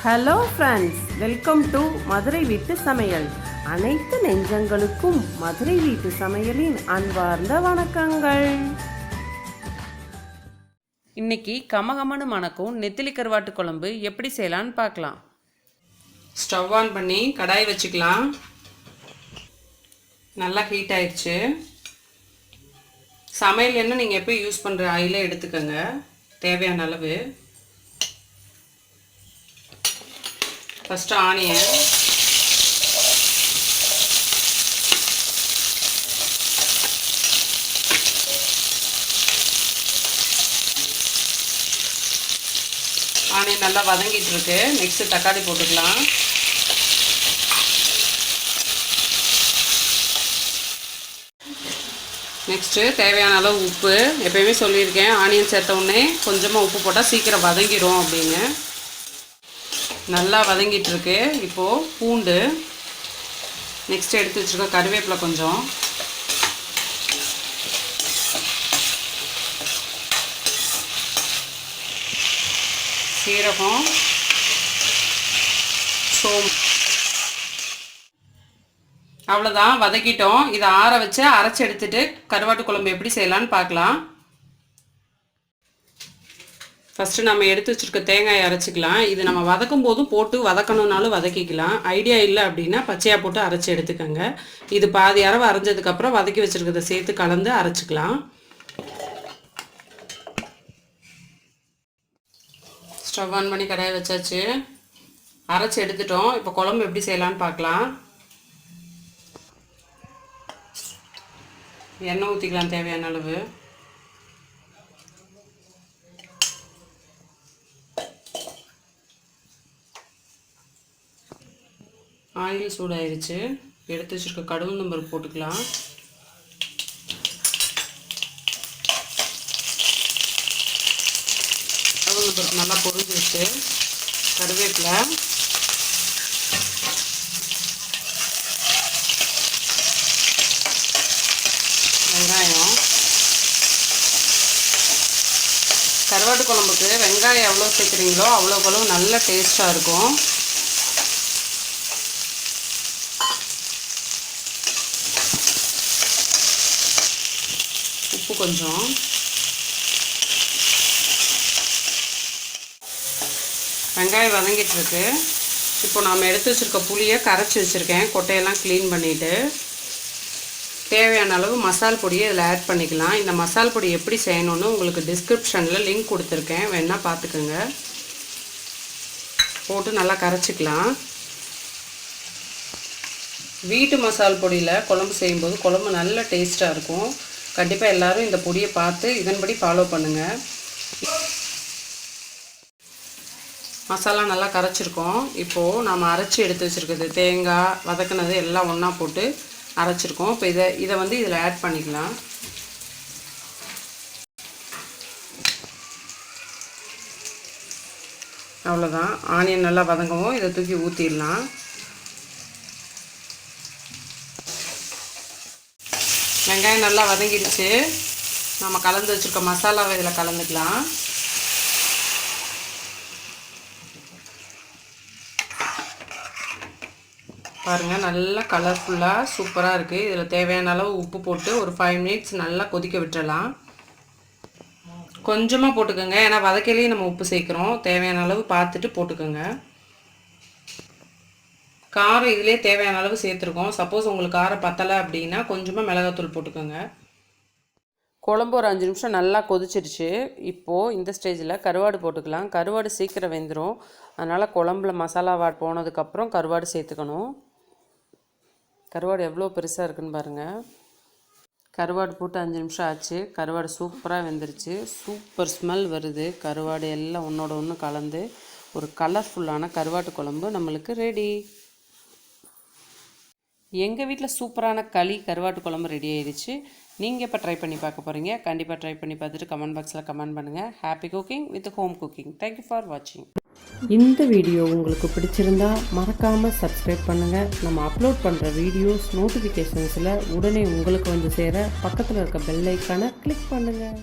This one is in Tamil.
Hello friends, welcome to Madurai வீட்டு சமையல். அனைத்து நெஞ்சங்களுக்கும் மதுரை வீட்டு சமையலின் அன்பார்ந்த வணக்கங்கள். இன்னைக்கு கமகமனு மணக்கும் நெத்திலி கருவாட்டு குழம்பு எப்படி செய்யலான்னு பார்க்கலாம். ஸ்டவ் ஆன் பண்ணி கடாய் வச்சுக்கலாம். நல்லா ஹீட் ஆயிடுச்சு. சமையல் எண்ணெய் நீங்கள் எப்போ யூஸ் பண்ணுற ஆயிலே எடுத்துக்கோங்க, தேவையான அளவு. ஃபஸ்ட்டு ஆனியன், ஆனியன் நல்லா வதங்கிட்டு இருக்கு. நெக்ஸ்ட்டு தக்காளி போட்டுக்கலாம். நெக்ஸ்ட்டு தேவையான அளவு உப்பு. எப்பயுமே சொல்லியிருக்கேன், ஆனியன் சேர்த்த உடனே கொஞ்சமாக உப்பு போட்டால் சீக்கிரம் வதங்கிடும் அப்படின்னு. நல்லா வதங்கிட்டு இருக்கு. இப்போது பூண்டு, நெக்ஸ்ட் எடுத்து வச்சுருக்க கருவேப்பிலை கொஞ்சம், சீரகம், சோம்பு. அவ்வளோதான், வதக்கிட்டோம். இதை ஆற வச்சு அரைச்சி எடுத்துட்டு கருவாட்டு குழம்பு எப்படி செய்யலான்னு பார்க்கலாம். ஃபஸ்ட்டு நம்ம எடுத்து வச்சுருக்க தேங்காயை அரைச்சிக்கலாம். இது நம்ம வதக்கும் போதும் போட்டு வதக்கணுன்னாலும் வதக்கிக்கலாம். ஐடியா இல்லை அப்படின்னா பச்சையாக போட்டு அரைச்சி எடுத்துக்கோங்க. இது பாதி அரவை அரைஞ்சதுக்கப்புறம் வதக்கி வச்சுருக்கிறத சேர்த்து கலந்து அரைச்சிக்கலாம். ஸ்டவ் ஆன் பண்ணி கடாயை வச்சாச்சு. அரைச்சி எடுத்துட்டோம். இப்போ குழம்பு எப்படி செய்யலான்னு பார்க்கலாம். எண்ணெய் ஊற்றிக்கலாம் தேவையான அளவு. ஆயில் சூடாயிருச்சு. எடுத்து வச்சுருக்க கடுகு பருப்பு போட்டுக்கலாம். கடுகு பருப்பு நல்லா பொரிஞ்சிருச்சு. கருவேப்பிலை, வெங்காயம். கருவாட்டு குழம்புக்கு வெங்காயம் எவ்வளோ சேர்க்குறீங்களோ அவ்வளோ நல்ல டேஸ்ட்டாக இருக்கும். உப்பு கொஞ்சம். வெங்காயம் வதங்கிட்டு இருக்கு. இப்போ நாம் எடுத்து வச்சுருக்க புளியை கரைச்சி வச்சுருக்கேன். கொட்டையெல்லாம் க்ளீன் பண்ணிவிட்டு தேவையான அளவு மசால் பொடியை இதில் ஆட் பண்ணிக்கலாம். இந்த மசால் பொடி எப்படி செய்யணுன்னு உங்களுக்கு டிஸ்கிரிப்ஷனில் லிங்க் கொடுத்துருக்கேன், வேணால் பார்த்துக்கோங்க. போட்டு நல்லா கரைச்சிக்கலாம். வீட்டு மசால் பொடியில் குழம்பு செய்யும்போது குழம்பு நல்ல டேஸ்ட்டாக இருக்கும். கண்டிப்பாக எல்லோரும் இந்த பொடியை பார்த்து இதன்படி ஃபாலோ பண்ணுங்கள். மசாலா நல்லா கரைச்சிருக்கோம். இப்போது நம்ம அரைச்சி எடுத்து வச்சுருக்குது தேங்காய் வதக்குனது எல்லாம் ஒன்றா போட்டு அரைச்சிருக்கோம். இப்போ இதை வந்து இதில் ஆட் பண்ணிக்கலாம். அவ்வளோதான், ஆனியன் நல்லா வதங்கவும் இதை தூக்கி ஊற்றிடலாம். வெங்காயம் நல்லா வதங்கிடுச்சு. நம்ம கலந்து வச்சுருக்க மசாலாவை இதில் கலந்துக்கலாம். பாருங்கள், நல்லா கலர்ஃபுல்லாக சூப்பராக இருக்குது. இதில் தேவையான அளவு உப்பு போட்டு ஒரு 5 மினிட்ஸ் நல்லா கொதிக்க விட்டுறலாம். கொஞ்சமாக போட்டுக்கோங்க, ஏன்னா வதக்கையிலேயே நம்ம உப்பு சேர்க்குறோம். தேவையான அளவு பார்த்துட்டு போட்டுக்கோங்க. காரம் இதிலே தேவையான அளவு சேர்த்துருக்கோம். சப்போஸ் உங்களுக்கு காரம் பத்தலை அப்படின்னா கொஞ்சமாக மிளகாத்தூள் போட்டுக்கோங்க. குழம்பு ஒரு 5 நிமிஷம் நல்லா கொதிச்சிருச்சு. இப்போது இந்த ஸ்டேஜில் கருவாடு போட்டுக்கலாம். கருவாடு சீக்கிரம் வெந்துடும், அதனால் குழம்புல மசாலா வாட் போனதுக்கப்புறம் கருவாடு சேர்த்துக்கணும். கருவாடு எவ்வளோ பெருசாக இருக்குன்னு பாருங்கள். கருவாடு போட்டு 5 நிமிஷம் ஆச்சு. கருவாடு சூப்பராக வெந்துருச்சு. சூப்பர் ஸ்மெல் வருது. கருவாடு எல்லாம் ஒன்றோட ஒன்று கலந்து ஒரு கலர்ஃபுல்லான கருவாட்டு குழம்பு நம்மளுக்கு ரெடி. எங்கள் வீட்டில் சூப்பரான கருவாட்டு குழம்பு ரெடி ஆயிடுச்சு. நீங்கள் இப்போ ட்ரை பண்ணி பார்க்க போகிறீங்க. கண்டிப்பாக ட்ரை பண்ணி பார்த்துட்டு கமெண்ட் பாக்ஸில் கமெண்ட் பண்ணுங்கள். Happy cooking with home cooking. Thank you for வாட்சிங். இந்த வீடியோ உங்களுக்கு பிடிச்சிருந்தா மறக்காமல் சப்ஸ்கிரைப் பண்ணுங்கள். நம்ம அப்லோட் பண்ணுற வீடியோஸ் நோட்டிஃபிகேஷன்ஸில் உடனே உங்களுக்கு வந்து சேர பக்கத்தில் இருக்க பெல் ஐக்கானை கிளிக் பண்ணுங்கள்.